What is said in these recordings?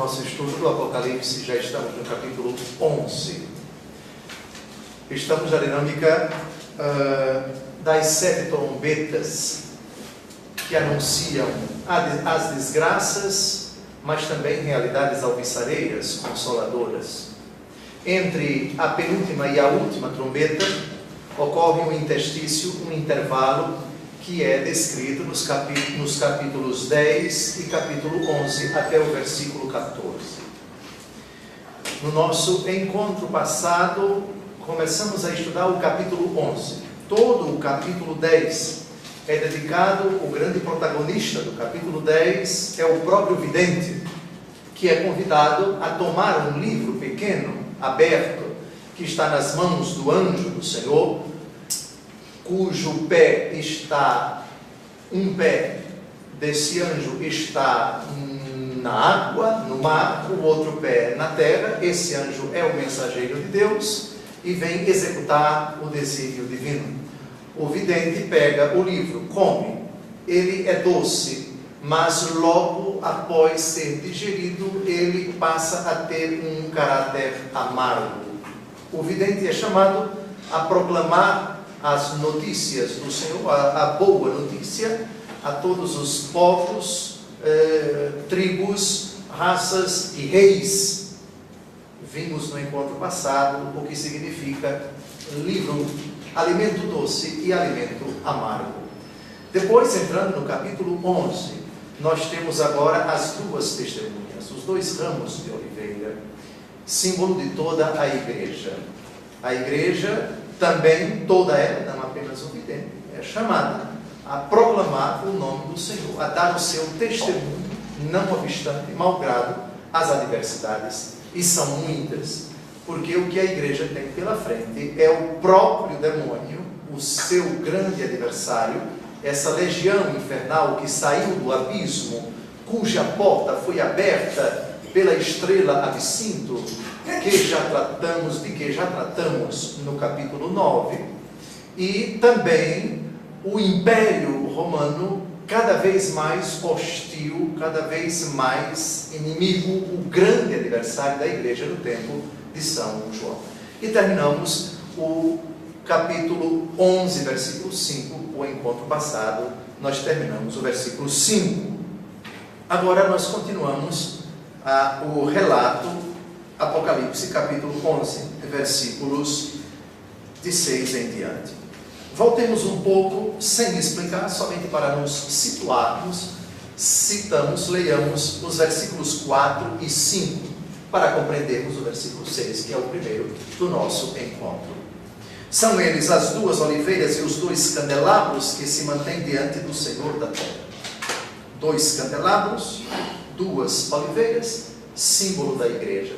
nosso estudo do Apocalipse, já estamos no capítulo 11. Estamos na dinâmica das 7 trombetas que anunciam as desgraças, mas também realidades alvissareiras, consoladoras. Entre a penúltima e a última trombeta ocorre um interstício, um intervalo que é descrito nos capítulos 10 e capítulo 11 até o versículo 14. No nosso encontro passado, começamos a estudar o capítulo 11. Todo o capítulo 10 é dedicado, o grande protagonista do capítulo 10 é o próprio vidente, que é convidado a tomar um livro pequeno, aberto, que está nas mãos do anjo do Senhor, cujo pé está, um pé desse anjo está na água, no mar, o outro pé na terra. Esse anjo é o mensageiro de Deus e vem executar o desígnio divino. O vidente pega o livro, come, ele é doce, mas logo após ser digerido, ele passa a ter um caráter amargo. O vidente é chamado a proclamar as notícias do Senhor, a boa notícia, a todos os povos, tribos, raças e reis. Vimos no encontro passado o que significa livro, alimento doce e alimento amargo. Depois, entrando no capítulo 11, nós temos agora as duas testemunhas, os dois ramos de oliveira, símbolo de toda a igreja. A igreja também, toda ela, não apenas o vidente, é chamada a proclamar o nome do Senhor, a dar o seu testemunho, não obstante, malgrado as adversidades, e são muitas, porque o que a igreja tem pela frente é o próprio demônio, o seu grande adversário, essa legião infernal que saiu do abismo, cuja porta foi aberta pela estrela Absinto, de que já tratamos no capítulo 9, e também o Império Romano, cada vez mais hostil, cada vez mais inimigo, o grande adversário da igreja no tempo de São João. E terminamos o capítulo 11, versículo 5, o encontro passado, nós terminamos o versículo 5. Agora nós continuamos o relato, Apocalipse, capítulo 11, versículos de 6 em diante. Voltemos um pouco, sem explicar, somente para nos situarmos, leiamos os versículos 4 e 5, para compreendermos o versículo 6, que é o primeiro do nosso encontro. São eles as duas oliveiras e os dois candelabros que se mantêm diante do Senhor da terra. 2 candelabros, 2 oliveiras, símbolo da igreja.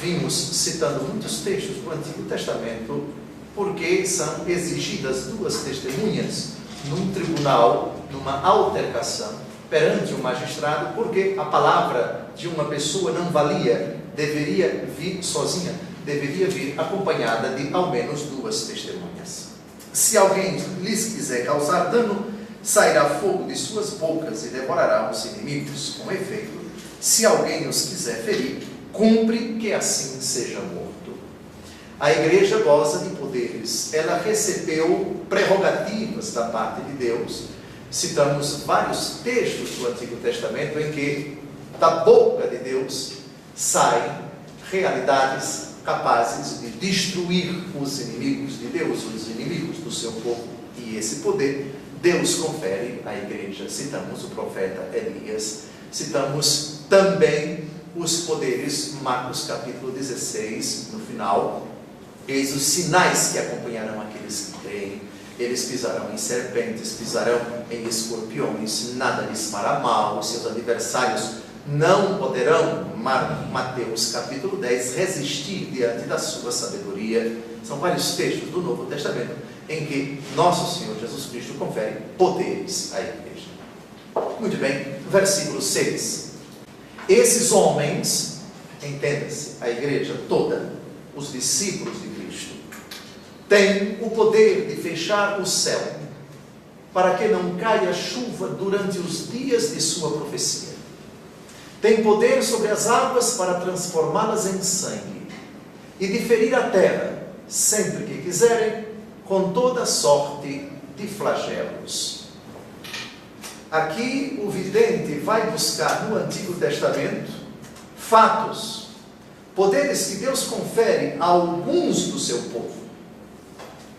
Vimos citando muitos textos do Antigo Testamento, porque são exigidas 2 testemunhas num tribunal, numa altercação, perante um magistrado, porque a palavra de uma pessoa não valia, deveria vir sozinha, deveria vir acompanhada de ao menos 2 testemunhas. Se alguém lhes quiser causar dano, sairá fogo de suas bocas e devorará os inimigos. Com efeito, se alguém os quiser ferir, cumpre que assim seja morto. A igreja goza de poderes, ela recebeu prerrogativas da parte de Deus. Citamos vários textos do Antigo Testamento em que da boca de Deus saem realidades capazes de destruir os inimigos de Deus, os inimigos do seu povo, e esse poder Deus confere à igreja. Citamos o profeta Elias, citamos também os poderes, Marcos capítulo 16, no final, eis os sinais que acompanharão aqueles que creem, eles pisarão em serpentes, pisarão em escorpiões, nada lhes fará mal, os seus adversários não poderão, Mateus capítulo 10, resistir diante da sua sabedoria. São vários textos do Novo Testamento em que nosso Senhor Jesus Cristo confere poderes à igreja. Muito bem, versículo 6. Esses homens, entenda-se, a igreja toda, os discípulos de Cristo, têm o poder de fechar o céu para que não caia chuva durante os dias de sua profecia. Tem poder sobre as águas para transformá-las em sangue e de ferir a terra, sempre que quiserem, com toda sorte de flagelos. Aqui o vidente vai buscar no Antigo Testamento fatos, poderes que Deus confere a alguns do seu povo.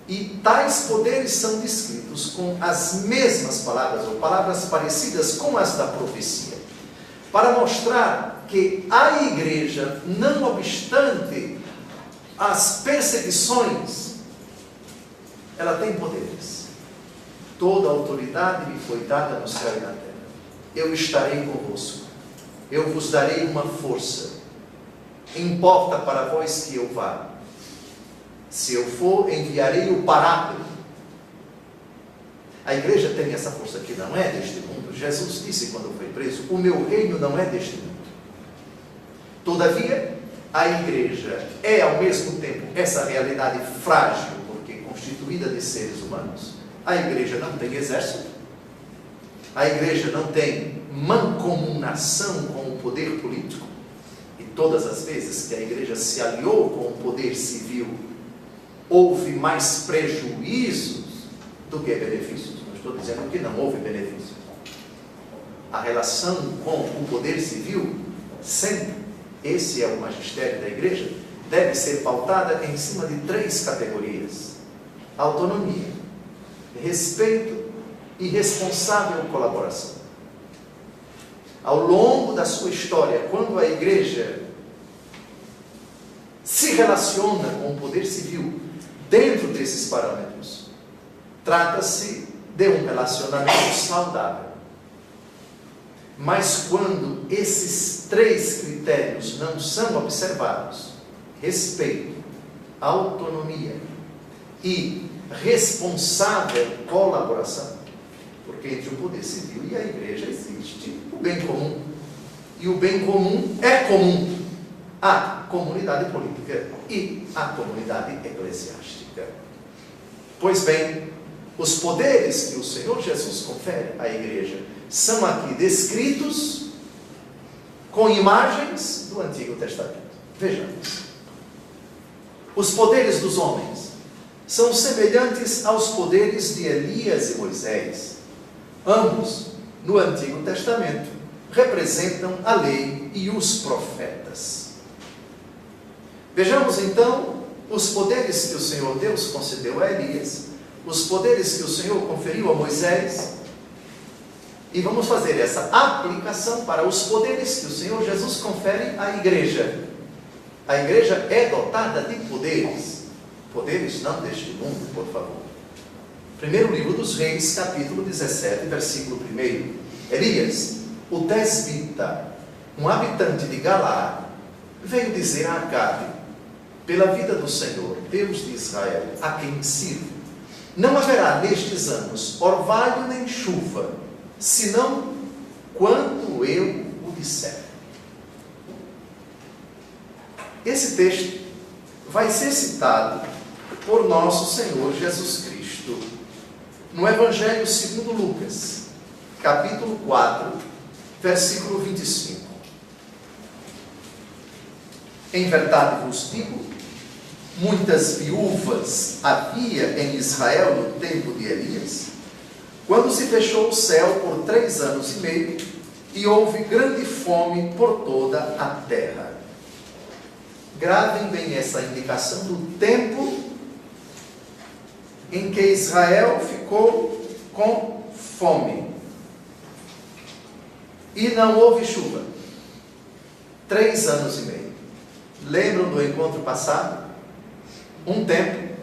E tais poderes são descritos com as mesmas palavras, ou palavras parecidas com as da profecia, para mostrar que a igreja, não obstante as perseguições, ela tem poderes. Toda autoridade me foi dada no céu e na terra. Eu estarei convosco. Eu vos darei uma força. Importa para vós que eu vá. Se eu for, enviarei o Paráclito. A igreja tem essa força que não é deste mundo. Jesus disse quando foi preso: o meu reino não é deste mundo. Todavia, a igreja é ao mesmo tempo essa realidade frágil, porque constituída de seres humanos. A igreja não tem exército. A igreja não tem mancomunação com o poder político. E todas as vezes que a igreja se aliou com o poder civil, houve mais prejuízos do que benefícios. Não estou dizendo que não houve benefícios. A relação com o poder civil, sempre, esse é o magistério da igreja, deve ser pautada em cima de 3 categorias: autonomia, respeito e responsável colaboração. Ao longo da sua história, quando a igreja se relaciona com o poder civil dentro desses parâmetros, trata-se de um relacionamento saudável. Mas quando esses 3 critérios não são observados, respeito, autonomia e responsável colaboração, porque entre o poder civil e a igreja existe o bem comum, e o bem comum é comum à comunidade política e à comunidade eclesiástica. Pois bem, os poderes que o Senhor Jesus confere à igreja são aqui descritos com imagens do Antigo Testamento. Vejamos. Os poderes dos homens são semelhantes aos poderes de Elias e Moisés. Ambos, no Antigo Testamento, representam a lei e os profetas. Vejamos então os poderes que o Senhor Deus concedeu a Elias, os poderes que o Senhor conferiu a Moisés, e vamos fazer essa aplicação para os poderes que o Senhor Jesus confere à igreja. A igreja é dotada de poderes, poderes não deste mundo, por favor. Primeiro livro dos Reis, capítulo 17, versículo 1. Elias, o tesbita, um habitante de Galaad, veio dizer a Acabe: pela vida do Senhor, Deus de Israel, a quem sirvo, não haverá nestes anos orvalho nem chuva, senão quando eu o disser. Esse texto vai ser citado por nosso Senhor Jesus Cristo no Evangelho segundo Lucas, capítulo 4, versículo 25. Em verdade vos digo, muitas viúvas havia em Israel no tempo de Elias, quando se fechou o céu por 3 anos e meio, e houve grande fome por toda a terra. Gravem bem essa indicação do tempo em que Israel ficou com fome. E não houve chuva. 3 anos e meio. Lembram do encontro passado? 1 tempo,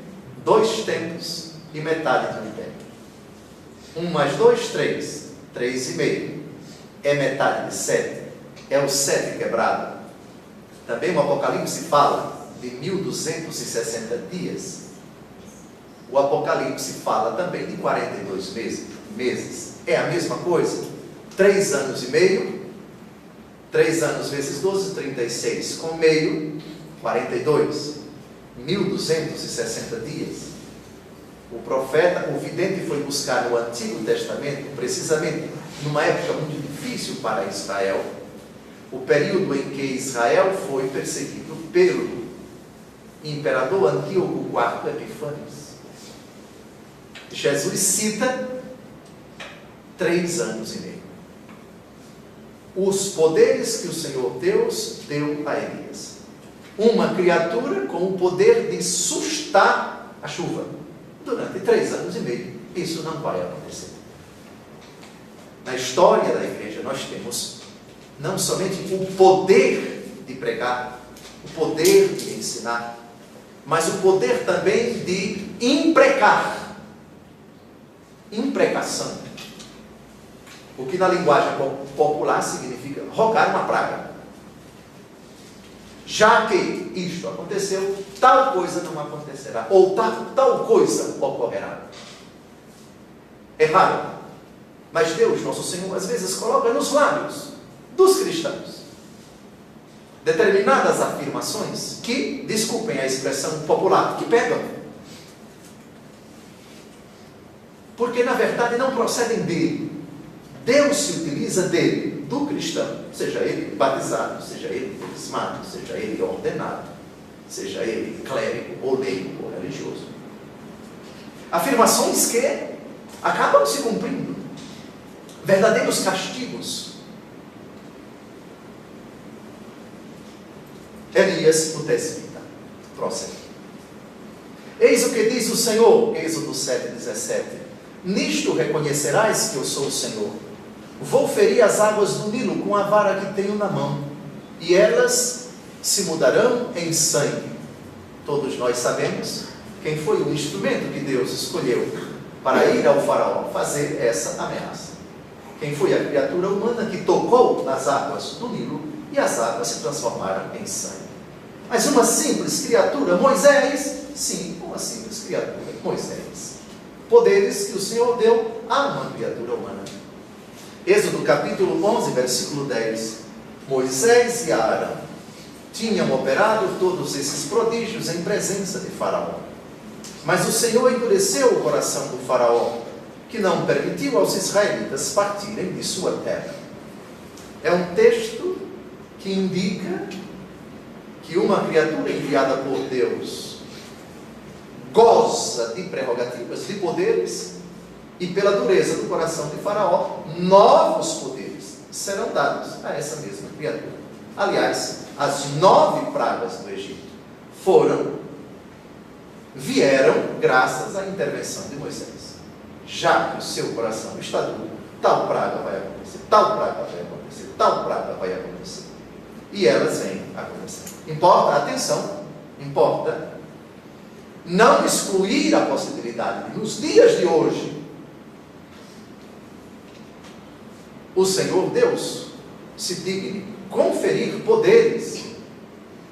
2 tempos e metade de um tempo. 1 mais 2, 3. 3 e meio. É metade de 7. É o 7 quebrado. Também o Apocalipse fala de 1260 dias. O Apocalipse fala também de 42 meses. É a mesma coisa. 3 anos e meio. 3 anos vezes 12, 36. Com meio, 42. 1260 dias. O profeta, o vidente, foi buscar no Antigo Testamento, precisamente numa época muito difícil para Israel, o período em que Israel foi perseguido pelo imperador Antíoco IV Epifânes. Jesus cita 3 anos e meio. Os poderes que o Senhor Deus deu a Elias. Uma criatura com o poder de sustar a chuva. Durante 3 anos e meio, isso não vai acontecer. Na história da igreja, nós temos não somente o poder de pregar, o poder de ensinar, mas o poder também de imprecar. Imprecação. O que na linguagem popular significa rogar uma praga. Já que isto aconteceu, tal coisa não acontecerá, ou tal coisa ocorrerá. É raro, mas Deus, nosso Senhor, às vezes coloca nos lábios dos cristãos determinadas afirmações que, desculpem a expressão popular, que pegam. Porque na verdade não procedem dele. Deus se utiliza dele, do cristão, seja ele batizado, seja ele crismado, seja ele ordenado, seja ele clérigo, ou leigo, ou religioso. Afirmações que acabam se cumprindo. Verdadeiros castigos. Elias, no Tesbita, prossegue. Eis o que diz o Senhor, Êxodo 7,17. Nisto reconhecerás que eu sou o Senhor. Vou ferir as águas do Nilo com a vara que tenho na mão, e elas se mudarão em sangue. Todos nós sabemos quem foi o instrumento que Deus escolheu para ir ao faraó fazer essa ameaça. Quem foi a criatura humana que tocou nas águas do Nilo e as águas se transformaram em sangue. Mas uma simples criatura, Moisés, sim, uma simples criatura, Moisés. Poderes que o Senhor deu a uma criatura humana. Êxodo capítulo 11, versículo 10. Moisés e Arão tinham operado todos esses prodígios em presença de Faraó. Mas o Senhor endureceu o coração do Faraó, que não permitiu aos israelitas partirem de sua terra. É um texto que indica que uma criatura enviada por Deus goza de prerrogativas, de poderes, e pela dureza do coração de Faraó, novos poderes serão dados a essa mesma criatura. Aliás, as 9 pragas do Egito vieram graças à intervenção de Moisés. Já que o seu coração está duro, tal praga vai acontecer, tal praga vai acontecer, tal praga vai acontecer. E elas vêm acontecer. Importa, atenção, importa não excluir a possibilidade de, nos dias de hoje, o Senhor Deus se digne conferir poderes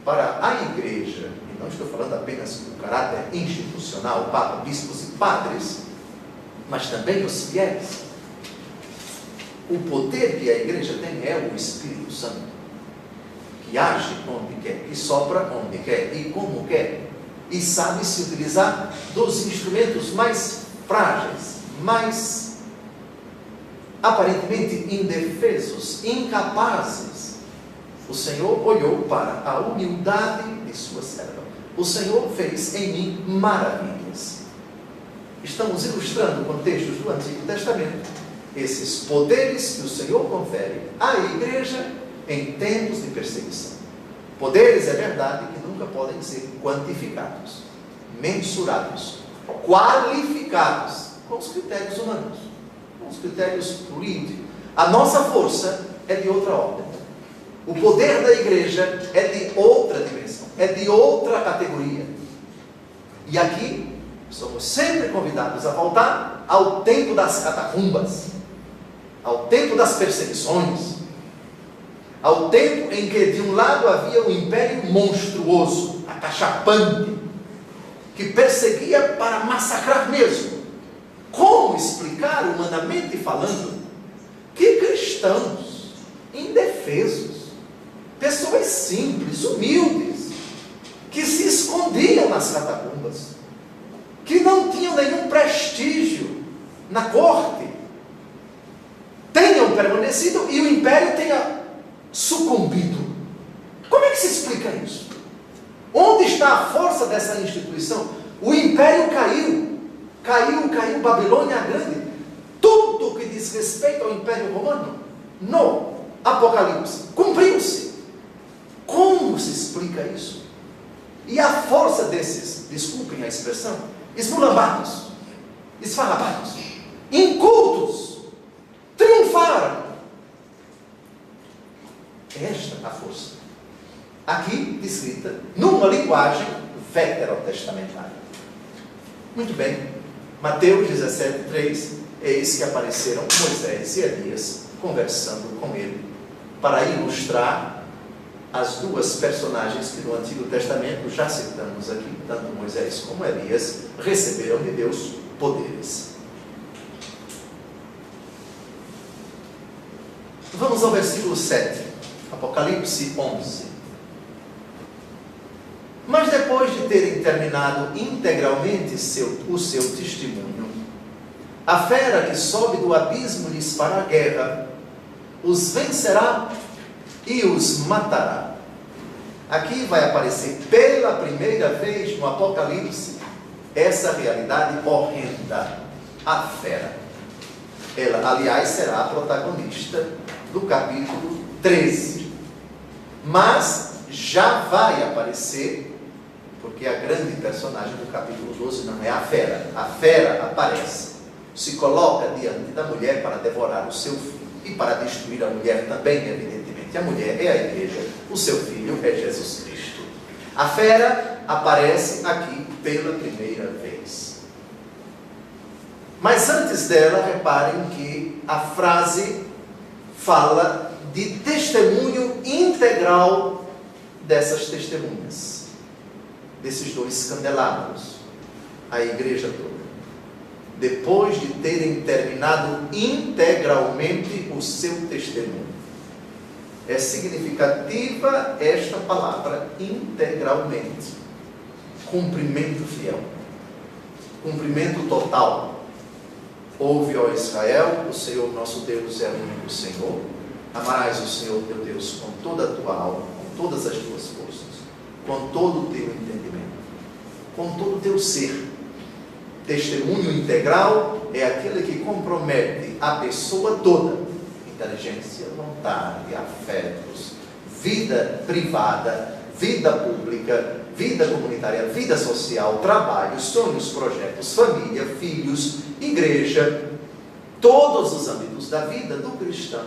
para a igreja, e não estou falando apenas do caráter institucional, papa, bispos e padres, mas também os fiéis. O poder que a igreja tem é o Espírito Santo, que age onde quer, que sopra onde quer e como quer, e sabe se utilizar dos instrumentos mais frágeis, mais aparentemente indefesos, incapazes. O Senhor olhou para a humildade de sua serva. O Senhor fez em mim maravilhas. Estamos ilustrando contextos do Antigo Testamento. Esses poderes que o Senhor confere à igreja em tempos de perseguição. Poderes, é verdade, que nunca podem ser quantificados, mensurados, qualificados com os critérios humanos, com os critérios políticos. A nossa força é de outra ordem. O poder da igreja é de outra dimensão, é de outra categoria. E aqui somos sempre convidados a voltar ao tempo das catacumbas, ao tempo das perseguições, ao tempo em que de um lado havia um império monstruoso, acachapante, que perseguia para massacrar mesmo. Como explicar, humanamente falando, que cristãos indefesos, pessoas simples, humildes, que se escondiam nas catacumbas, que não tinham nenhum prestígio na corte, tenham permanecido e o império tenha sucumbido. Como é que se explica isso? Onde está a força dessa instituição? O império caiu. Caiu Babilônia Grande. Tudo que diz respeito ao Império Romano, no Apocalipse, cumpriu-se. Como se explica isso? E a força desses, desculpem a expressão, esmulambados, esfarrapados, incultos, triunfaram. Esta é a força. Aqui descrita numa linguagem veterotestamentária. Muito bem. Mateus 17:3. Eis que apareceram Moisés e Elias conversando com ele, para ilustrar as duas personagens que no Antigo Testamento já citamos aqui, tanto Moisés como Elias, receberam de Deus poderes. Vamos ao versículo 7, Apocalipse 11. Mas depois de terem terminado integralmente o seu testemunho, a fera que sobe do abismo lhes fará guerra, os vencerá e os matará. Aqui vai aparecer pela primeira vez no Apocalipse essa realidade horrenda, a fera. Ela, aliás, será a protagonista do capítulo 13. Mas já vai aparecer, porque a grande personagem do capítulo 12 não é a fera aparece. Se coloca diante da mulher para devorar o seu filho e para destruir a mulher também, evidentemente. A mulher é a igreja, o seu filho é Jesus Cristo. A fera aparece aqui pela primeira vez. Mas antes dela, reparem que a frase fala de testemunho integral dessas testemunhas, desses dois candelabros, a igreja toda. Depois de terem terminado integralmente o seu testemunho. É significativa esta palavra, integralmente. Cumprimento fiel. Cumprimento total. Ouve, ó Israel, o Senhor nosso Deus é o único Senhor. Amarás o Senhor teu Deus com toda a tua alma, com todas as tuas forças, com todo o teu entendimento, com todo o teu ser. Testemunho integral é aquele que compromete a pessoa toda, inteligência, vontade, afetos, vida privada, vida pública, vida comunitária, vida social, trabalho, sonhos, projetos, família, filhos, igreja. Todos os âmbitos da vida do cristão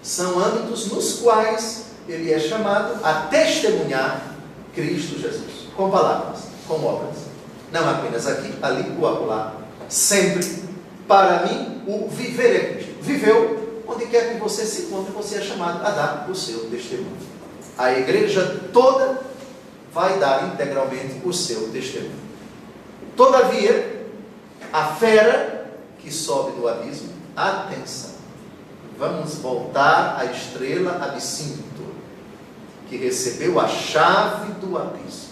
são âmbitos nos quais ele é chamado a testemunhar Cristo Jesus, com palavras, com obras. Não apenas aqui, ali ou acolá. Sempre, para mim, o viver é Cristo. Viveu, onde quer que você se encontre, você é chamado a dar o seu testemunho. A igreja toda vai dar integralmente o seu testemunho. Todavia, a fera que sobe do abismo, atenção, vamos voltar à estrela Absinto, que recebeu a chave do abismo.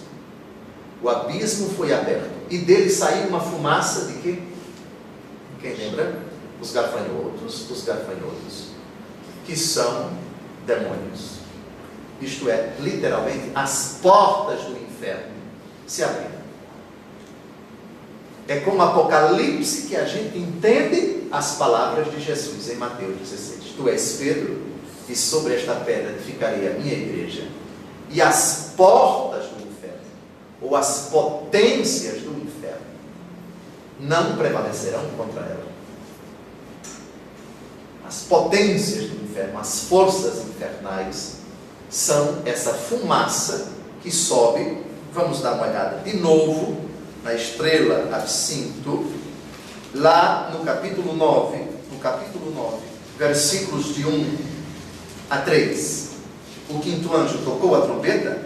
O abismo foi aberto e dele saiu uma fumaça de quê? Quem lembra? Os gafanhotos, que são demônios. Isto é, literalmente, as portas do inferno se abriram. É com o Apocalipse que a gente entende as palavras de Jesus em Mateus 16. Tu és Pedro, e sobre esta pedra edificarei a minha igreja, e as portas do inferno, ou as potências do inferno, não prevalecerão contra ela. As potências do inferno, as forças infernais, são essa fumaça que sobe. Vamos dar uma olhada de novo na estrela Absinto, lá no capítulo 9, versículos de 1 a 3. O quinto anjo tocou a trombeta,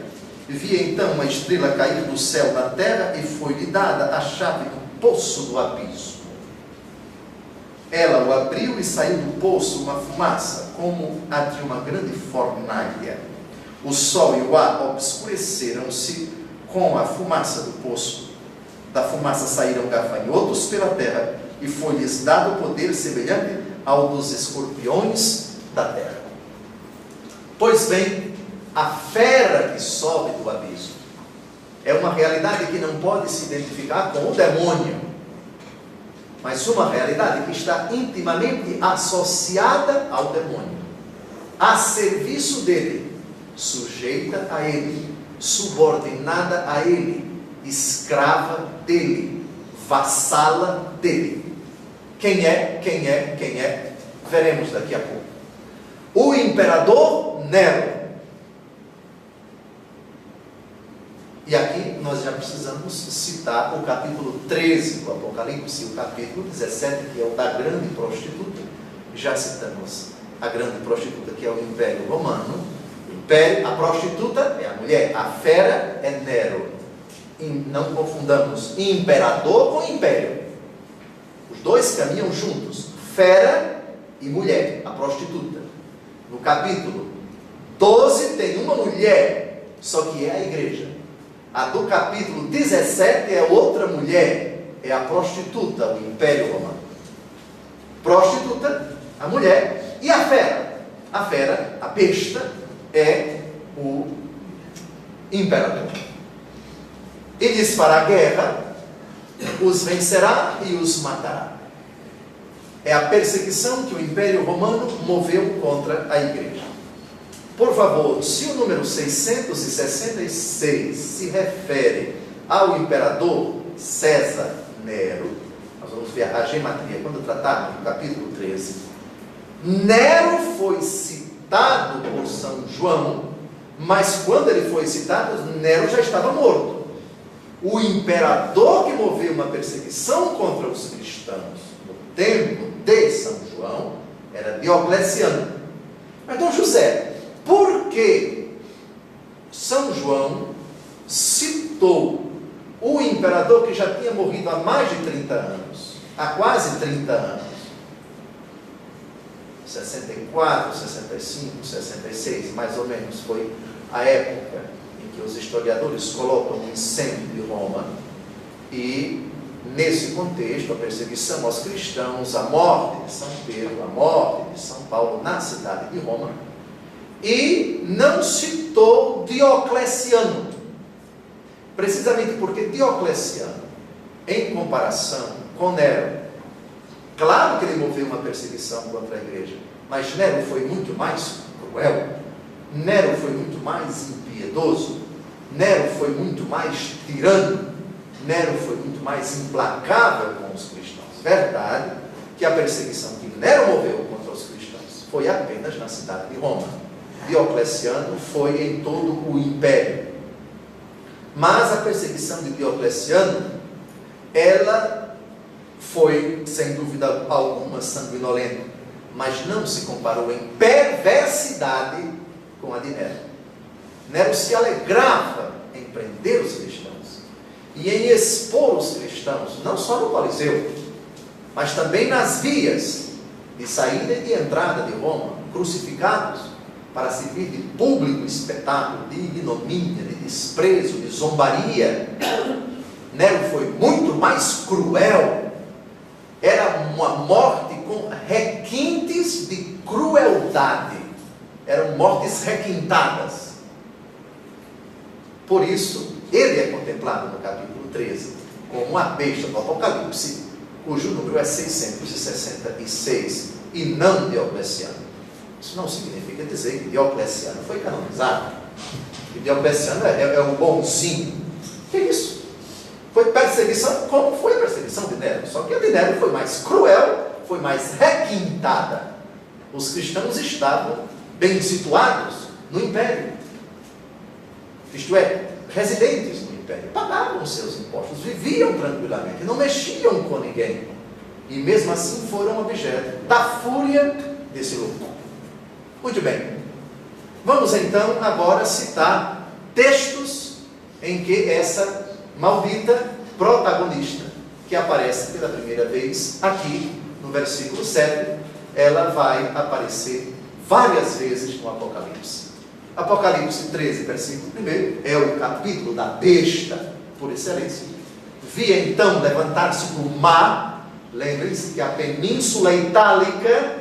via então uma estrela cair do céu na terra, e foi-lhe dada a chave do poço do abismo. Ela o abriu e saiu do poço uma fumaça, como a de uma grande fornalha. O sol e o ar obscureceram-se com a fumaça do poço. Da fumaça saíram gafanhotos pela terra, e foi-lhes dado poder semelhante ao dos escorpiões da terra. Pois bem, a fera que sobe do abismo é uma realidade que não pode se identificar com o demônio, mas uma realidade que está intimamente associada ao demônio, a serviço dele, sujeita a ele, subordinada a ele, escrava dele, vassala dele. Quem é? Veremos daqui a pouco. O imperador Nero. E aqui nós já precisamos citar o capítulo 13 do Apocalipse, o capítulo 17, que é o da grande prostituta. Já citamos a grande prostituta, que é o Império Romano. A prostituta é a mulher, a fera é Nero. Não confundamos imperador com império. Os dois caminham juntos, fera e mulher, a prostituta. No capítulo 12 tem uma mulher, só que é a igreja. A do capítulo 17 é outra mulher, é a prostituta, o Império Romano. Prostituta, a mulher, e a fera. A fera, a besta, é o imperador. E lhes fará guerra, os vencerá e os matará. É a perseguição que o Império Romano moveu contra a igreja. Por favor, se o número 666 se refere ao imperador César Nero, nós vamos ver a gematria quando tratarmos do capítulo 13. Nero foi citado por São João, mas quando ele foi citado, Nero já estava morto. O imperador que moveu uma perseguição contra os cristãos no tempo de São João era Diocleciano. Então, José, por que São João citou o imperador que já tinha morrido há mais de 30 anos, há quase 30 anos, 64, 65, 66, mais ou menos, foi a época em que os historiadores colocam o incêndio de Roma, e nesse contexto, a perseguição aos cristãos, a morte de São Pedro, a morte de São Paulo na cidade de Roma, e não citou Diocleciano, precisamente porque Diocleciano, em comparação com Nero, claro que ele moveu uma perseguição contra a igreja, mas Nero foi muito mais cruel, Nero foi muito mais impiedoso, Nero foi muito mais tirano, Nero foi muito mais implacável com os cristãos. Verdade que a perseguição que Nero moveu contra os cristãos foi apenas na cidade de Roma. Diocleciano foi em todo o império. Mas a perseguição de Diocleciano, ela foi, sem dúvida alguma, sanguinolenta, mas não se comparou em perversidade com a de Nero. Nero se alegrava em prender os cristãos e em expor os cristãos, não só no Coliseu, mas também nas vias de saída e de entrada de Roma, crucificados, para servir de público espetáculo, de ignomínia, de desprezo, de zombaria. Nero foi muito mais cruel, era uma morte com requintes de crueldade, eram mortes requintadas. Por isso, ele é contemplado no capítulo 13 como a besta do Apocalipse, cujo número é 666, e não Diocleciano. Isso não significa dizer que Diocleciano foi canonizado, que Diocleciano é o bonzinho. Que é isso? Foi perseguição, como foi a perseguição de Nero, só que a de Nero foi mais cruel, foi mais requintada. Os cristãos estavam bem situados no império, isto é, residentes no império, pagavam os seus impostos, viviam tranquilamente, não mexiam com ninguém, e mesmo assim foram objeto da fúria desse louco. Muito bem, vamos então agora citar textos em que essa maldita protagonista, que aparece pela primeira vez aqui no versículo 7, ela vai aparecer várias vezes no Apocalipse. Apocalipse 13, versículo 1, é o capítulo da besta por excelência. Vi então levantar-se do mar. Lembrem-se que a Península Itálica,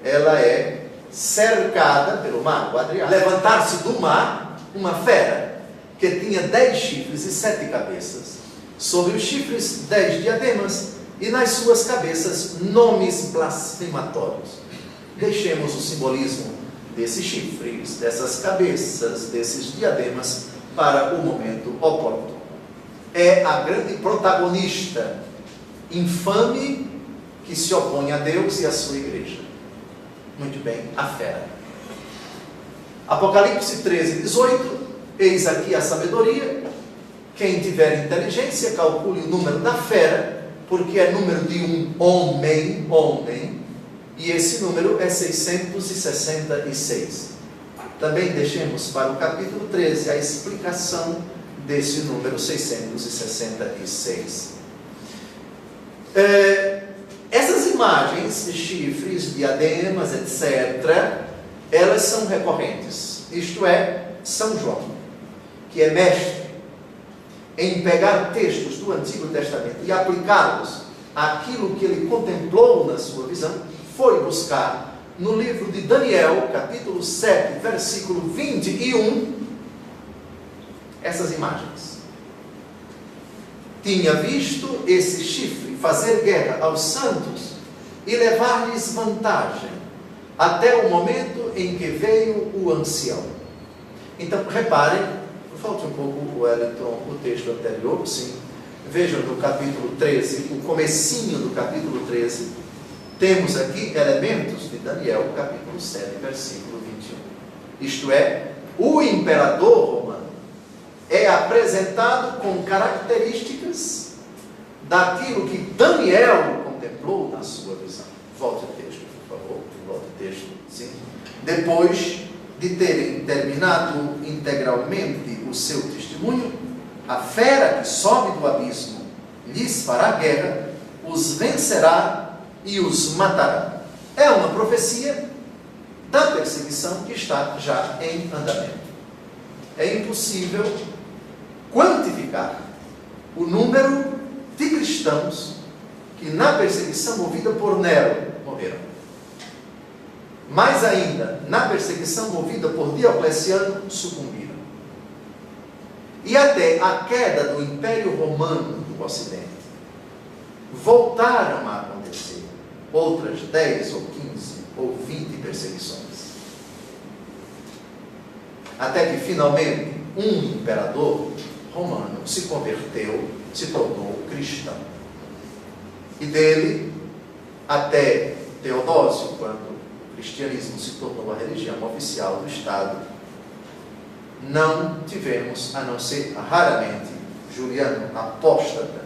ela é cercada pelo mar, o Adriático, levantar-se do mar uma fera que tinha 10 chifres e 7 cabeças, sobre os chifres 10 diademas, e nas suas cabeças nomes blasfematórios. Deixemos o simbolismo desses chifres, dessas cabeças, desses diademas para o momento oportuno. É a grande protagonista infame que se opõe a Deus e a sua igreja. Muito bem, a fera. Apocalipse 13, 18. Eis aqui a sabedoria. Quem tiver inteligência, calcule o número da fera, porque é número de um homem, e esse número é 666. Também deixemos para o capítulo 13 a explicação desse número 666. Essas imagens de chifres, diademas, etc., elas são recorrentes. Isto é, São João, que é mestre em pegar textos do Antigo Testamento e aplicá-los àquilo que ele contemplou na sua visão, foi buscar no livro de Daniel, capítulo 7, versículo 21, essas imagens. Tinha visto esse chifre fazer guerra aos santos e levar-lhes vantagem, até o momento em que veio o ancião. Então, reparem, falta um pouco, Wellington, o texto anterior, sim. Vejam no capítulo 13, o comecinho do capítulo 13, temos aqui elementos de Daniel, capítulo 7, versículo 21. Isto é, o imperador romano é apresentado com características daquilo que Daniel contemplou na sua visão. Volte o texto, por favor. Volte o texto, sim. Depois de terem terminado integralmente o seu testemunho, a fera que sobe do abismo lhes fará guerra, os vencerá e os matará. É uma profecia da perseguição que está já em andamento. É impossível quantificar o número de cristãos que na perseguição movida por Nero morreram. Mais ainda, na perseguição movida por Diocleciano, sucumbiram. E até a queda do Império Romano do Ocidente, voltaram a acontecer outras 10 ou 15 ou 20 perseguições. Até que finalmente um imperador romano se converteu, se tornou cristão. E dele até Teodósio, quando o cristianismo se tornou a religião oficial do Estado, não tivemos, a não ser raramente, Juliano apóstata,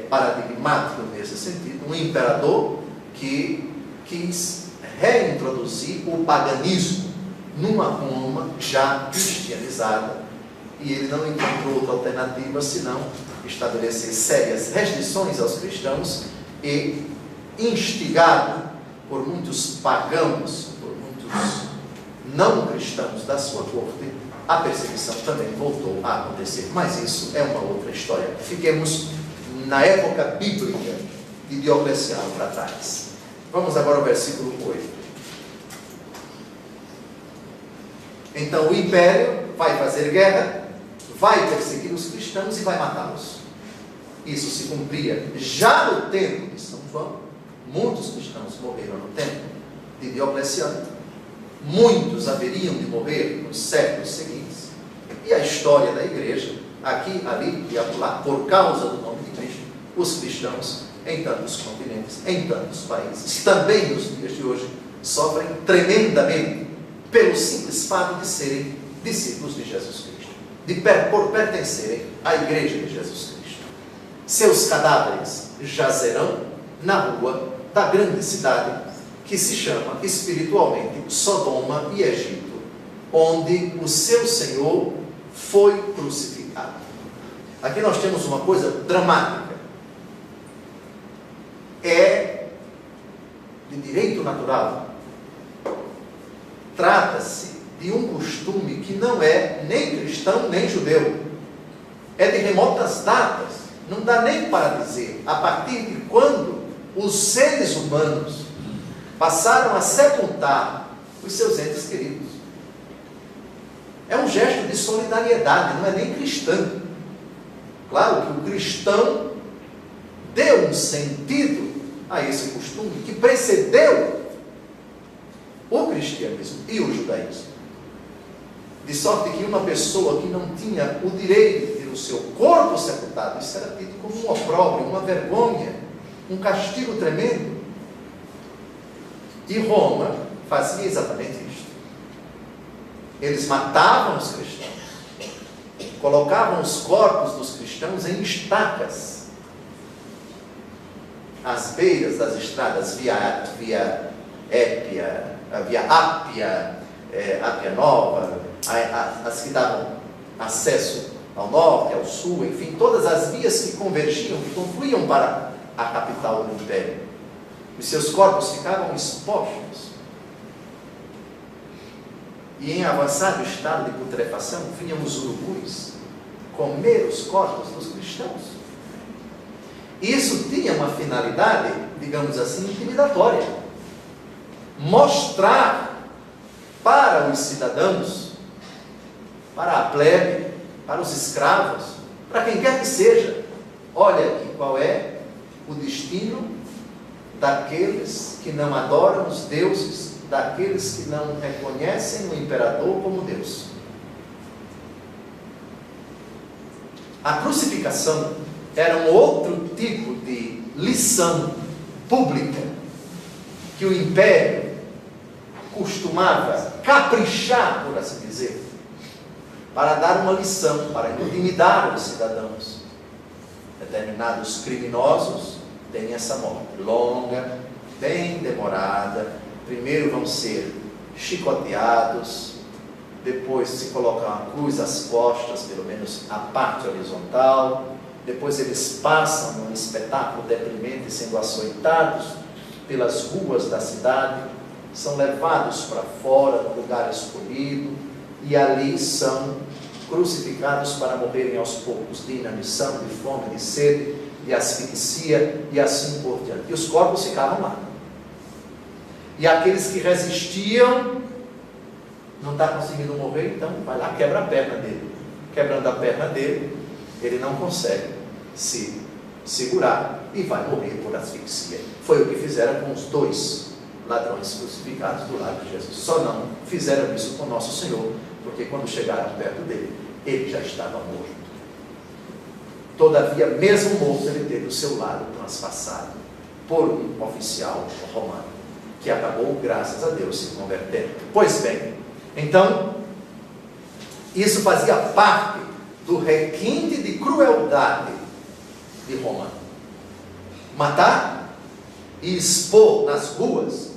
paradigmático nesse sentido, um imperador que quis reintroduzir o paganismo numa Roma já cristianizada, e ele não encontrou outra alternativa senão estabelecer sérias restrições aos cristãos e, instigado por muitos pagãos, por muitos não cristãos da sua corte, a perseguição também voltou a acontecer. Mas isso é uma outra história. Fiquemos na época bíblica de Diocleciano para trás. Vamos agora ao versículo 8. Então o império vai fazer guerra, vai perseguir os cristãos e vai matá-los. Isso se cumpria já no tempo de São João. Muitos cristãos morreram no tempo de Diocleciano. Muitos haveriam de morrer nos séculos seguintes. E a história da igreja, aqui, ali e acolá, por causa do nome de Cristo, os cristãos em tantos continentes, em tantos países, também nos dias de hoje, sofrem tremendamente pelo simples fato de serem discípulos de Jesus Cristo, por pertencerem à igreja de Jesus Cristo. Seus cadáveres jazerão na rua da grande cidade que se chama espiritualmente Sodoma e Egito, onde o seu Senhor foi crucificado. Aqui nós temos uma coisa dramática. É de direito natural. Trata-se de um costume que não é nem cristão nem judeu. É de remotas datas. Não dá nem para dizer a partir de quando os seres humanos passaram a sepultar os seus entes queridos. É um gesto de solidariedade, não é nem cristão. Claro que o cristão deu um sentido a esse costume que precedeu o cristianismo e o judaísmo. De sorte que uma pessoa que não tinha o direito de ter o seu corpo sepultado, isso era tido como um opróbrio, uma vergonha, um castigo tremendo. E Roma fazia exatamente isto. Eles matavam os cristãos, colocavam os corpos dos cristãos em estacas, às beiras das estradas, via Ápia Nova, as que davam acesso ao norte, ao sul, enfim, todas as vias que convergiam, que confluíam para a capital do império. Os seus corpos ficavam expostos. E em avançado estado de putrefação, vinham os urubus comer os corpos dos cristãos. Isso tinha uma finalidade, digamos assim, intimidatória. Mostrar para os cidadãos, para a plebe, para os escravos, para quem quer que seja, olha aqui qual é o destino daqueles que não adoram os deuses, daqueles que não reconhecem o imperador como Deus. A crucificação era um outro tipo de lição pública que o império costumava caprichar, por assim dizer, para dar uma lição, para intimidar os cidadãos. Determinados criminosos têm essa morte longa, bem demorada. Primeiro vão ser chicoteados, depois se coloca uma cruz às costas, pelo menos a parte horizontal, depois eles passam num espetáculo deprimente, sendo açoitados pelas ruas da cidade, são levados para fora, no lugar escolhido, e ali são crucificados para morrerem aos poucos, de inanição, de fome, de sede, de asfixia, e assim por diante. E os corpos ficavam lá. E aqueles que resistiam, não está conseguindo morrer, então vai lá, quebra a perna dele. Quebrando a perna dele, ele não consegue se segurar e vai morrer por asfixia. Foi o que fizeram com os 2 ladrões crucificados do lado de Jesus. Só não fizeram isso com nosso Senhor, porque quando chegaram perto dele, ele já estava morto. Todavia, mesmo morto, ele teve o seu lado transpassado por um oficial romano, que acabou, graças a Deus, se convertendo. Pois bem, então, isso fazia parte do requinte de crueldade de Roma. Matar e expor nas ruas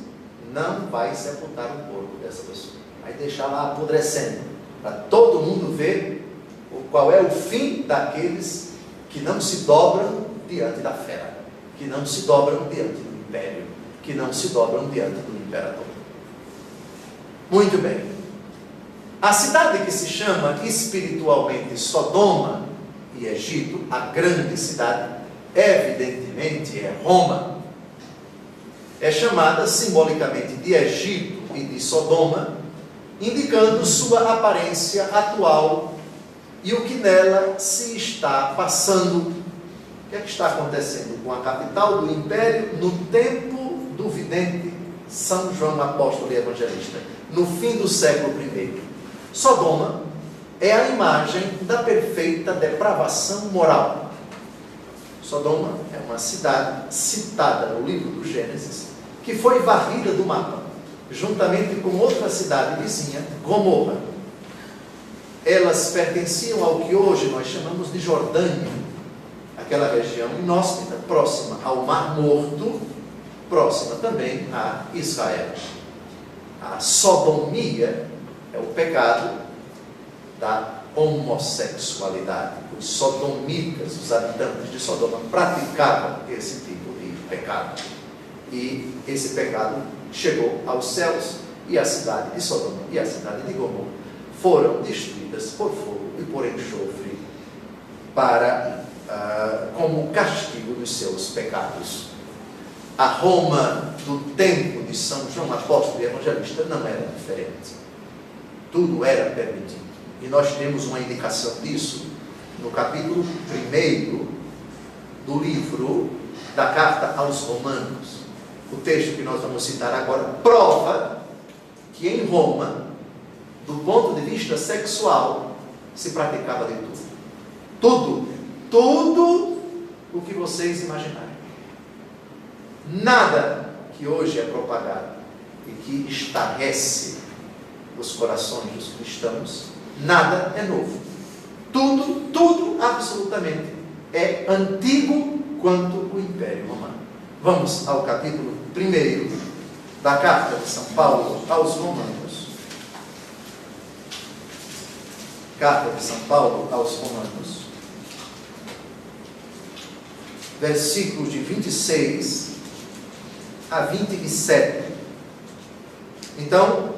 não vai sepultar o corpo dessa pessoa. Vai deixar lá apodrecendo, para todo mundo ver qual é o fim daqueles que não se dobram diante da fera, que não se dobram diante do império, que não se dobram diante do imperador. Muito bem. A cidade que se chama espiritualmente Sodoma e Egito, a grande cidade, evidentemente é Roma, é chamada simbolicamente de Egito e de Sodoma, indicando sua aparência atual e o que nela se está passando. O que é que está acontecendo com a capital do império no tempo do vidente São João Apóstolo e Evangelista, no fim do século I? Sodoma é a imagem da perfeita depravação moral. Sodoma é uma cidade citada no livro do Gênesis, que foi varrida do mapa, juntamente com outra cidade vizinha, Gomorra. Elas pertenciam ao que hoje nós chamamos de Jordânia, aquela região inóspita, próxima ao Mar Morto, próxima também a Israel. A sodomia é o pecado da homossexualidade. Os sodomitas, os habitantes de Sodoma, praticavam esse tipo de pecado. E esse pecado chegou aos céus, e a cidade de Sodoma e a cidade de Gomorra foram destruídas por fogo e por enxofre como castigo dos seus pecados. A Roma do tempo de São João Apóstolo e Evangelista não era diferente. Tudo era permitido. E nós temos uma indicação disso no capítulo 1 do livro da carta aos Romanos. O texto que nós vamos citar agora prova que em Roma, do ponto de vista sexual, se praticava de tudo. Tudo o que vocês imaginarem. Nada que hoje é propagado e que estarrece os corações dos cristãos, nada é novo. Tudo absolutamente é antigo quanto o Império Romano. Vamos ao capítulo 1 da carta de São Paulo aos Romanos. Carta de São Paulo aos Romanos, versículos de 26 a 27. Então,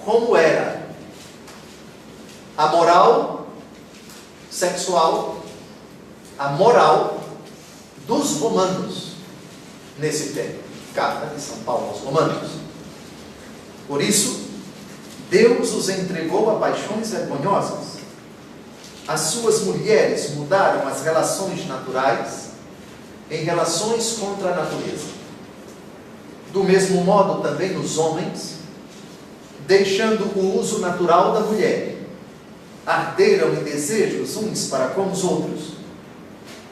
como era a moral sexual, a moral dos romanos nesse tempo? Carta de São Paulo aos Romanos. Por isso, Deus os entregou a paixões vergonhosas. As suas mulheres mudaram as relações naturais em relações contra a natureza. Do mesmo modo também os homens, deixando o uso natural da mulher, arderam em desejos uns para com os outros,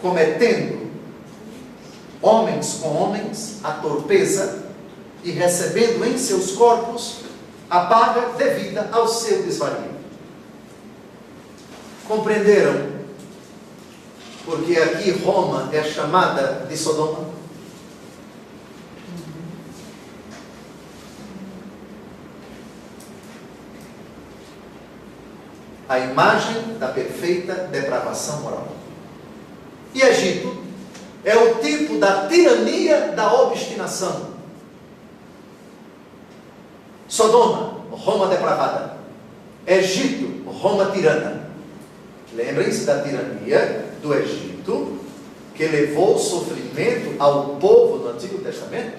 cometendo homens com homens a torpeza e recebendo em seus corpos a paga devida ao seu desvario. Compreenderam? Porque aqui Roma é chamada de Sodoma. A imagem da perfeita depravação moral. E Egito é o tipo da tirania da obstinação. Sodoma, Roma depravada. Egito, Roma tirana. Lembrem-se da tirania do Egito, que levou sofrimento ao povo do Antigo Testamento.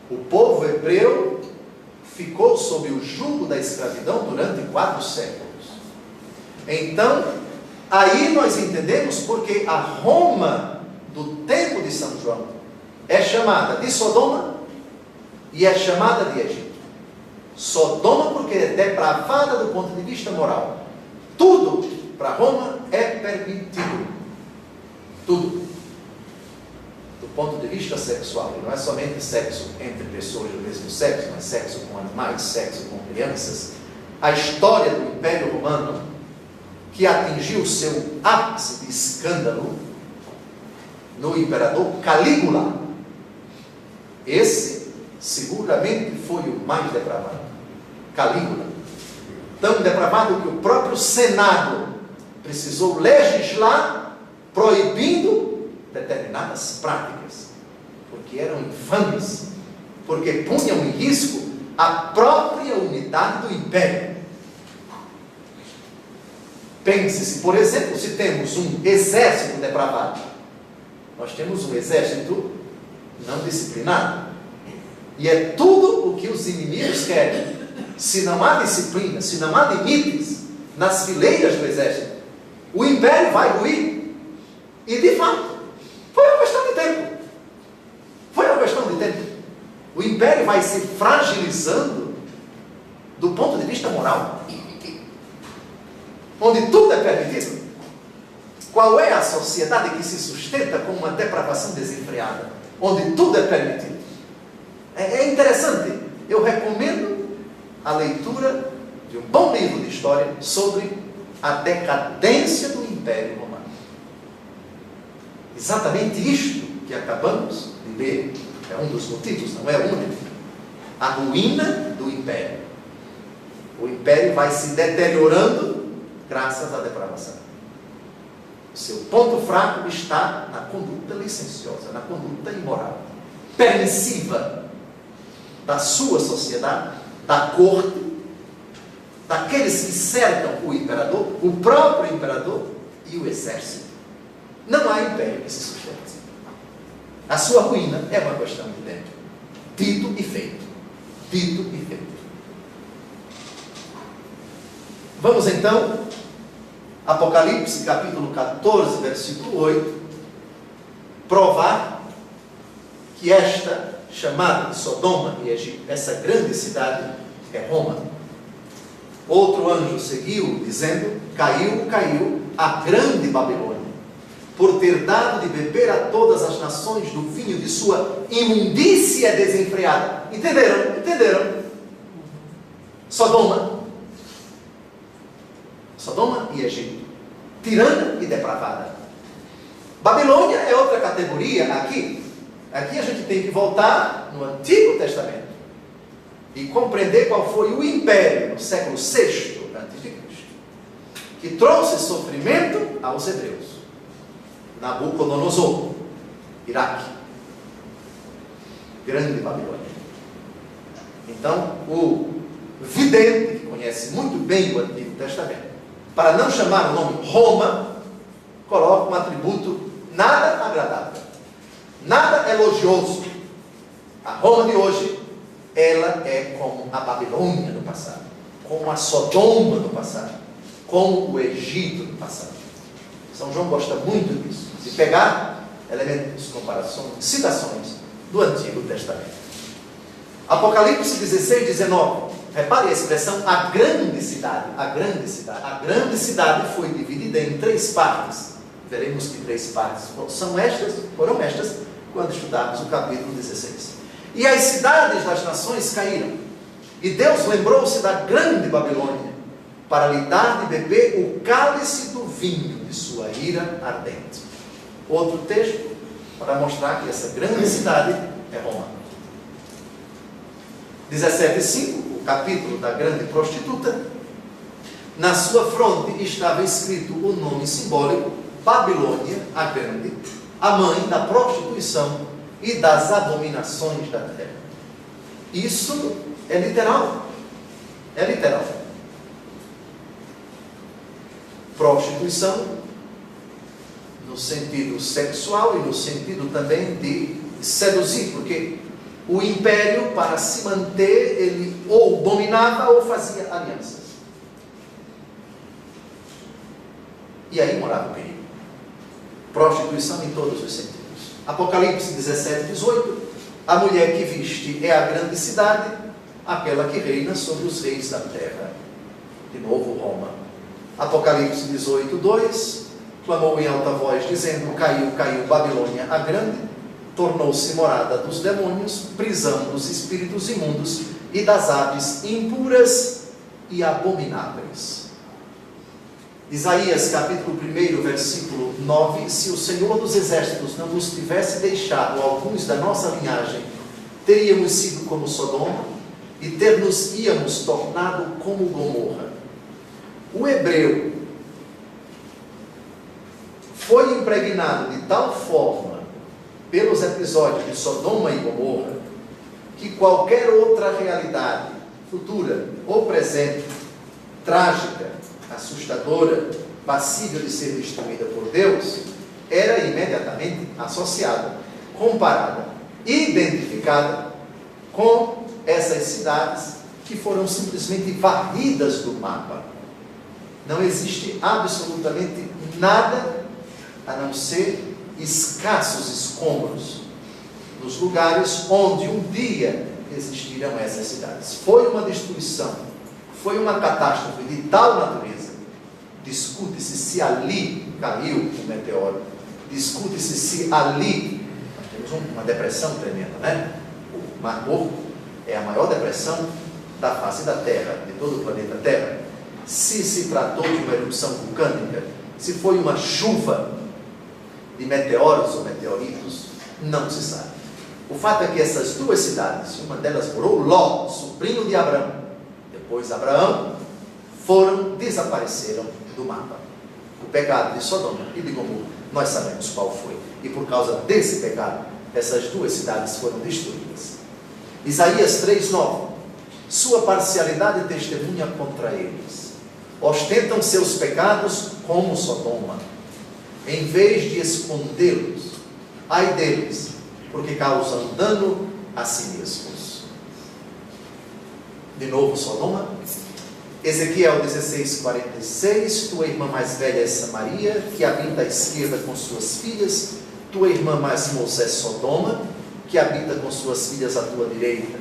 O povo hebreu ficou sob o jugo da escravidão durante 4 séculos. Então, aí nós entendemos porque a Roma do tempo de São João é chamada de Sodoma e é chamada de Egito. Sodoma porque é depravada do ponto de vista moral. Tudo para Roma é permitido. Tudo. Do ponto de vista sexual. E não é somente sexo entre pessoas do mesmo sexo, mas sexo com animais, sexo com crianças. A história do Império Romano, que atingiu seu ápice de escândalo no imperador Calígula. Esse seguramente foi o mais depravado. Calígula. Tão depravado que o próprio Senado precisou legislar proibindo determinadas práticas, porque eram infames, porque punham em risco a própria unidade do império. Pense-se, por exemplo, se temos um exército depravado, nós temos um exército não disciplinado, e é tudo o que os inimigos querem. Se não há disciplina, se não há limites nas fileiras do exército, o império vai ruir. E de fato, foi uma questão de tempo. Foi uma questão de tempo. O império vai se fragilizando do ponto de vista moral, onde tudo é permitido. Qual é a sociedade que se sustenta com uma depravação desenfreada, onde tudo é permitido? É interessante. Eu recomendo a leitura de um bom livro de história sobre a decadência do Império Romano. Exatamente isto que acabamos de ler é um dos motivos, não é o único. A ruína do Império. O Império vai se deteriorando graças à depravação. O seu ponto fraco está na conduta licenciosa, na conduta imoral, permissiva da sua sociedade, da corte, daqueles que cercam o imperador, o próprio imperador e o exército. Não há império que se sustente. A sua ruína é uma questão de tempo. Dito e feito. Dito e feito. Vamos então, Apocalipse capítulo 14, versículo 8, provar que esta chamada de Sodoma e Egito, essa grande cidade, é Roma. Outro anjo seguiu, dizendo: caiu, caiu a grande Babilônia, por ter dado de beber a todas as nações do vinho de sua imundícia desenfreada. Entenderam? Entenderam? Sodoma e Egito, tirana e depravada. Babilônia é outra categoria aqui. Aqui a gente tem que voltar no Antigo Testamento e compreender qual foi o império no século VI a.C., que trouxe sofrimento aos hebreus. Nabucodonosor, Iraque, grande Babilônia. Então, o vidente, que conhece muito bem o Antigo Testamento, para não chamar o nome Roma, coloca um atributo nada agradável, nada elogioso. A Roma de hoje, ela é como a Babilônia do passado, como a Sodoma do passado, como o Egito do passado. São João gosta muito disso, de pegar elementos, comparações, citações do Antigo Testamento. Apocalipse 16, 19. Repare a expressão, a grande cidade. A grande cidade. A grande cidade foi dividida em 3 partes. Veremos que 3 partes foram estas, quando estudarmos o capítulo 16. E as cidades das nações caíram. E Deus lembrou-se da grande Babilônia, para lhe dar de beber o cálice do vinho de sua ira ardente. Outro texto, para mostrar que essa grande cidade é Roma. 17,5, o capítulo da grande prostituta. Na sua fronte estava escrito o nome simbólico, Babilônia, a grande, a mãe da prostituição e das abominações da terra. Isso é literal. É literal. Prostituição, no sentido sexual e no sentido também de seduzir, porque o império, para se manter, ele ou dominava ou fazia alianças. E aí morava o perigo. Prostituição em todos os sentidos. Apocalipse 17, 18. A mulher que viste é a grande cidade, aquela que reina sobre os reis da terra. De novo, Roma. Apocalipse 18, 2. Clamou em alta voz, dizendo: caiu, caiu Babilônia a grande, tornou-se morada dos demônios, prisão dos espíritos imundos e das aves impuras e abomináveis. Isaías capítulo 1, versículo 9. Se o Senhor dos Exércitos não nos tivesse deixado alguns da nossa linhagem, teríamos sido como Sodoma e ter-nos-íamos tornado como Gomorra. O hebreu foi impregnado de tal forma pelos episódios de Sodoma e Gomorra, que qualquer outra realidade, futura ou presente, trágica, assustadora, passível de ser destruída por Deus, era imediatamente associada, comparada, identificada com essas cidades que foram simplesmente varridas do mapa. Não existe absolutamente nada a não ser escassos escombros nos lugares onde um dia existiram essas cidades. Foi uma destruição, foi uma catástrofe de tal natureza. Discute-se se ali caiu um meteoro, discute-se se ali, nós temos uma depressão tremenda, né? O Mar Morto é a maior depressão da face da Terra, de todo o planeta Terra. Se tratou de uma erupção vulcânica, se foi uma chuva de meteoros ou meteoritos, não se sabe. O fato é que essas 2 cidades, uma delas morou Ló, sobrinho de Abraão, depois Abraão, desapareceram do mapa. O pecado de Sodoma e de Gomorra, nós sabemos qual foi. E por causa desse pecado, essas 2 cidades foram destruídas. Isaías 3:9. Sua parcialidade testemunha contra eles. Ostentam seus pecados como Sodoma. Em vez de escondê-los, ai deles, porque causam dano a si mesmos. De novo, Sodoma. Ezequiel 16:46, tua irmã mais velha é Samaria, que habita à esquerda com suas filhas, tua irmã mais moça é Sodoma, que habita com suas filhas à tua direita.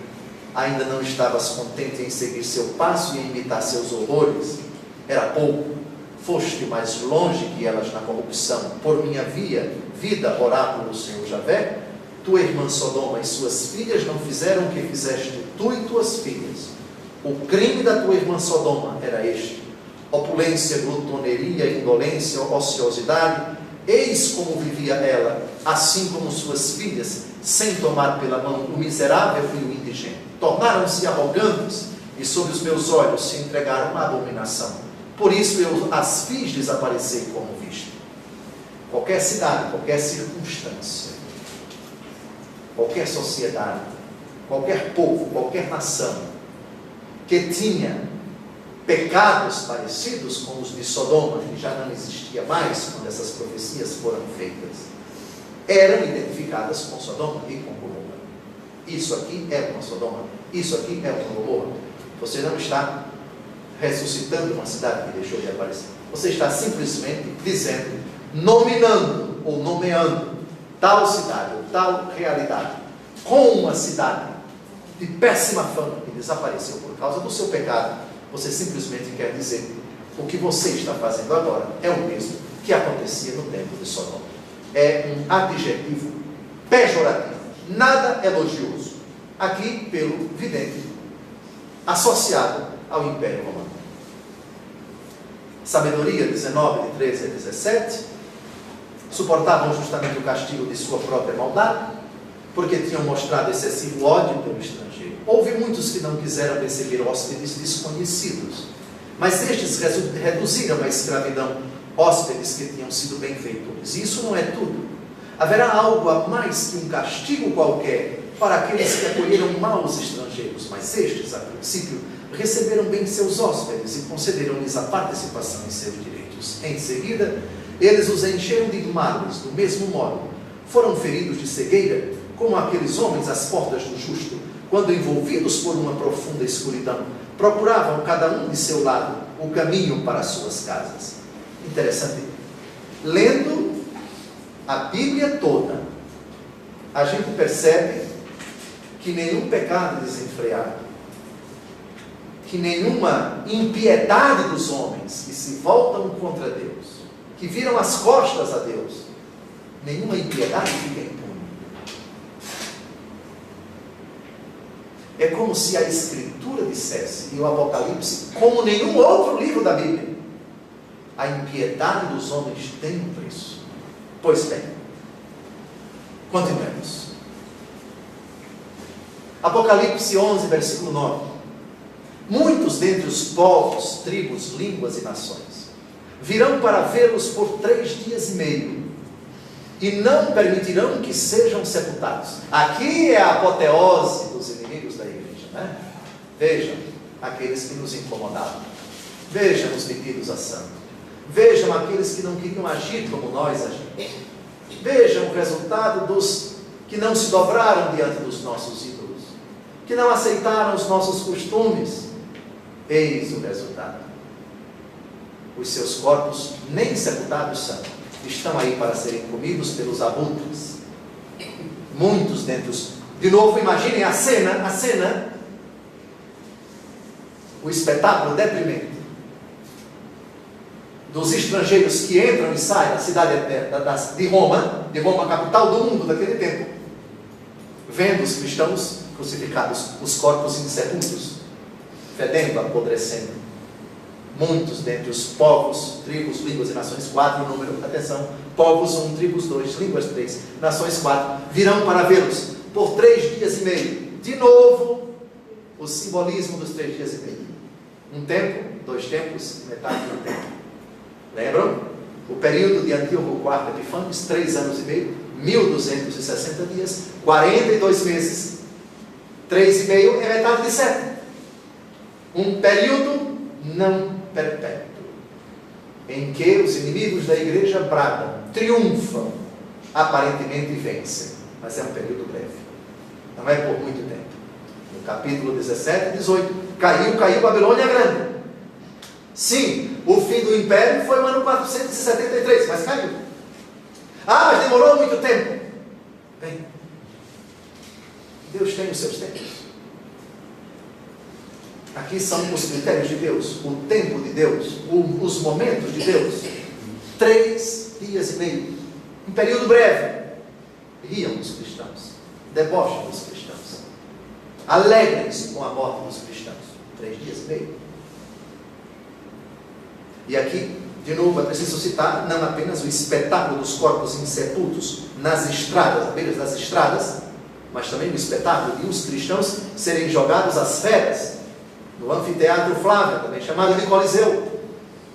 Ainda não estavas contente em seguir seu passo e em imitar seus horrores? Era pouco, foste mais longe que elas na corrupção, por minha vida, oráculo do Senhor Javé. Tua irmã Sodoma e suas filhas não fizeram o que fizeste tu e tuas filhas. O crime da tua irmã Sodoma era este: opulência, glutoneria, indolência, ociosidade. Eis como vivia ela, assim como suas filhas, sem tomar pela mão o miserável e o indigente. Tornaram-se arrogantes e sob os meus olhos se entregaram à abominação. Por isso eu as fiz desaparecer como visto. Qualquer cidade, qualquer circunstância, qualquer sociedade, qualquer povo, qualquer nação que tinha pecados parecidos com os de Sodoma, que já não existia mais quando essas profecias foram feitas, eram identificadas com Sodoma e com Gomorra. Isso aqui é uma Sodoma, isso aqui é uma Gomorra. Você não está ressuscitando uma cidade que deixou de aparecer. Você está simplesmente dizendo, nominando ou nomeando tal cidade ou tal realidade com uma cidade de péssima fama que desapareceu por causa do seu pecado. Você simplesmente quer dizer, o que você está fazendo agora é o mesmo que acontecia no tempo de Sodoma. É um adjetivo pejorativo, nada elogioso. Aqui, pelo vidente, associado ao Império Romano. Sabedoria 19, de 13 a 17, suportavam justamente o castigo de sua própria maldade, porque tinham mostrado excessivo ódio pelo estrangeiro. Houve muitos que não quiseram receber hóspedes desconhecidos, mas estes reduziram à escravidão hóspedes que tinham sido benfeitores. E isso não é tudo. Haverá algo a mais que um castigo qualquer para aqueles que acolheram mal os estrangeiros, mas estes, a princípio, receberam bem seus hóspedes e concederam-lhes a participação em seus direitos. Em seguida, eles os encheram de males, do mesmo modo. Foram feridos de cegueira, como aqueles homens às portas do justo, quando envolvidos por uma profunda escuridão, procuravam cada um de seu lado o caminho para as suas casas. Interessante. Lendo a Bíblia toda, a gente percebe que nenhum pecado desenfreado, que nenhuma impiedade dos homens que se voltam contra Deus, que viram as costas a Deus, nenhuma impiedade fica impune. É como se a Escritura dissesse, e o Apocalipse, como nenhum outro livro da Bíblia, a impiedade dos homens tem um preço. Pois bem, continuemos. Apocalipse 11, versículo 9. Muitos dentre os povos, tribos, línguas e nações virão para vê-los por 3 dias e meio, e não permitirão que sejam sepultados. Aqui é a apoteose dos inimigos da igreja, né? Vejam aqueles que nos incomodavam, vejam os metidos a santo, vejam aqueles que não queriam agir como nós agimos, vejam o resultado dos que não se dobraram diante dos nossos ídolos, que não aceitaram os nossos costumes. Eis o resultado: os seus corpos nem sepultados são, estão aí para serem comidos pelos abutres. Muitos dentre os... De novo, imaginem a cena, o espetáculo deprimente dos estrangeiros que entram e saem da cidade de Roma, capital do mundo daquele tempo, vendo os cristãos crucificados, os corpos insepultos, fedendo, apodrecendo. Muitos dentre os povos, tribos, línguas e nações, 4 o número, atenção, povos 1, tribos 2, línguas 3, nações 4, virão para vê-los por 3 dias e meio. De novo, o simbolismo dos 3 dias e meio. Um tempo, 2 tempos, metade de um tempo. Lembram? O período de Antíoco IV Epifanes, 3 anos e meio, 1260 dias, 42 meses, 3 e meio é metade de 7. Um período não perpétuo, em que os inimigos da igreja bradam, triunfam, aparentemente vencem. mas é um período breve. Não é por muito tempo. No capítulo 17 e 18, caiu Babilônia Grande. Sim, o fim do império foi no ano 473, mas caiu. Ah, mas demorou muito tempo. Bem, Deus tem os seus tempos. Aqui são os critérios de Deus, o tempo de Deus, os momentos de Deus. 3 dias e meio, um período breve. Riam os cristãos, debocham dos cristãos, alegrem-se com a morte dos cristãos. 3 dias e meio. E aqui, de novo, é preciso citar não apenas o espetáculo dos corpos insepultos nas estradas, à beira das estradas, mas também o espetáculo de os cristãos serem jogados às feras, no anfiteatro Flávio, também chamado de Coliseu.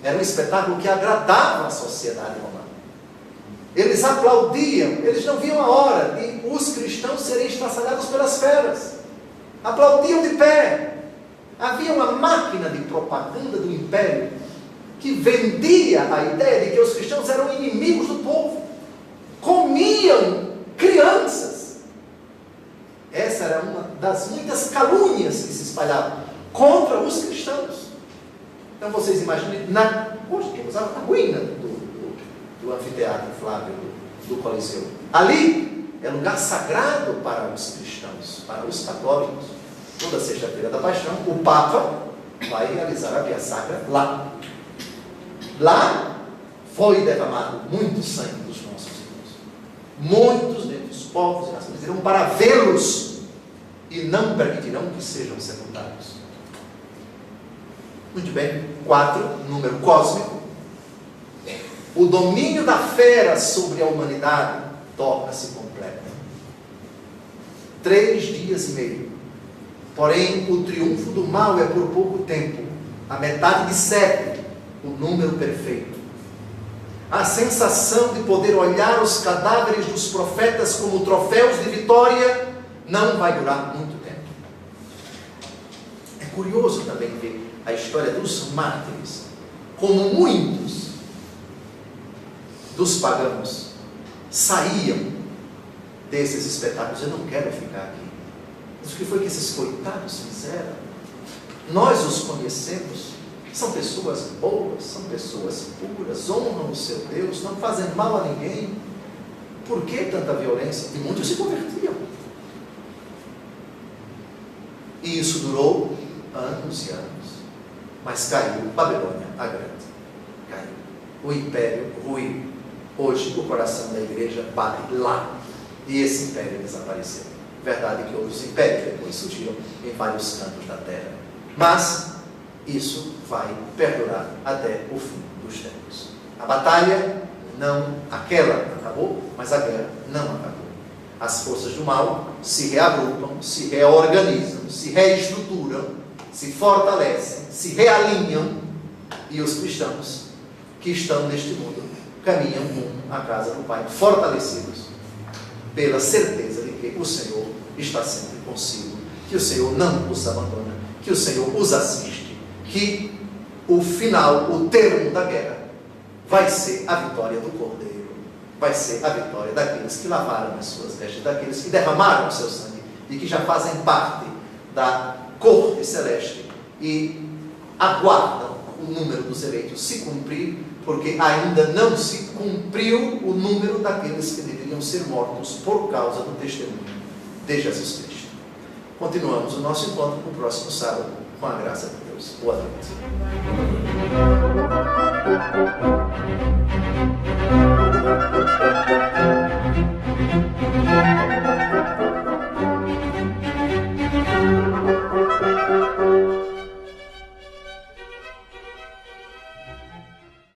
Era um espetáculo que agradava a sociedade romana. Eles aplaudiam, eles não viam a hora de os cristãos serem estraçalhados pelas feras. Aplaudiam de pé. Havia uma máquina de propaganda do império que vendia a ideia de que os cristãos eram inimigos do povo. Comiam crianças. Essa era uma das muitas calúnias que se espalhavam contra os cristãos. Então vocês imaginem, hoje temos a ruína do anfiteatro Flávio, do Coliseu. Ali é lugar sagrado para os cristãos, para os católicos. Toda sexta-feira da Paixão, o Papa vai realizar a via sacra lá. Lá foi derramado muito sangue dos nossos irmãos. Muitos dentre os povos e nações irão para vê-los e não permitirão que sejam sepultados. Muito bem. 4, número cósmico. O domínio da fera sobre a humanidade torna-se completo. 3 dias e meio. Porém, o triunfo do mal é por pouco tempo. A metade de século, o número perfeito. A sensação de poder olhar os cadáveres dos profetas como troféus de vitória não vai durar muito tempo. É curioso também ver a história dos mártires, como muitos dos pagãos saíam desses espetáculos. Eu não quero ficar aqui. Mas o que foi que esses coitados fizeram? Nós os conhecemos, são pessoas boas, são pessoas puras, honram o seu Deus, não fazem mal a ninguém. Por que tanta violência? E muitos se convertiam. E isso durou anos e anos. Mas caiu Babilônia a Grande. Caiu. O império ruiu. Hoje o coração da igreja bate lá. E esse império desapareceu. Verdade que outros impérios depois surgiram em vários cantos da terra. Mas isso vai perdurar até o fim dos tempos. A batalha não, aquela acabou, mas a guerra não acabou. As forças do mal se reagrupam, se reorganizam, se reestruturam, se fortalecem, se realinham, e os cristãos que estão neste mundo caminham rumo à casa do Pai, fortalecidos pela certeza de que o Senhor está sempre consigo, que o Senhor não os abandona, que o Senhor os assiste, que o final, o termo da guerra vai ser a vitória do Cordeiro, vai ser a vitória daqueles que lavaram as suas vestes, daqueles que derramaram o seu sangue e que já fazem parte da corte celeste e aguardam o número dos eleitos se cumprir, porque ainda não se cumpriu o número daqueles que deveriam ser mortos por causa do testemunho de Jesus Cristo. Continuamos o nosso encontro no próximo sábado, com a graça de Deus. Boa noite.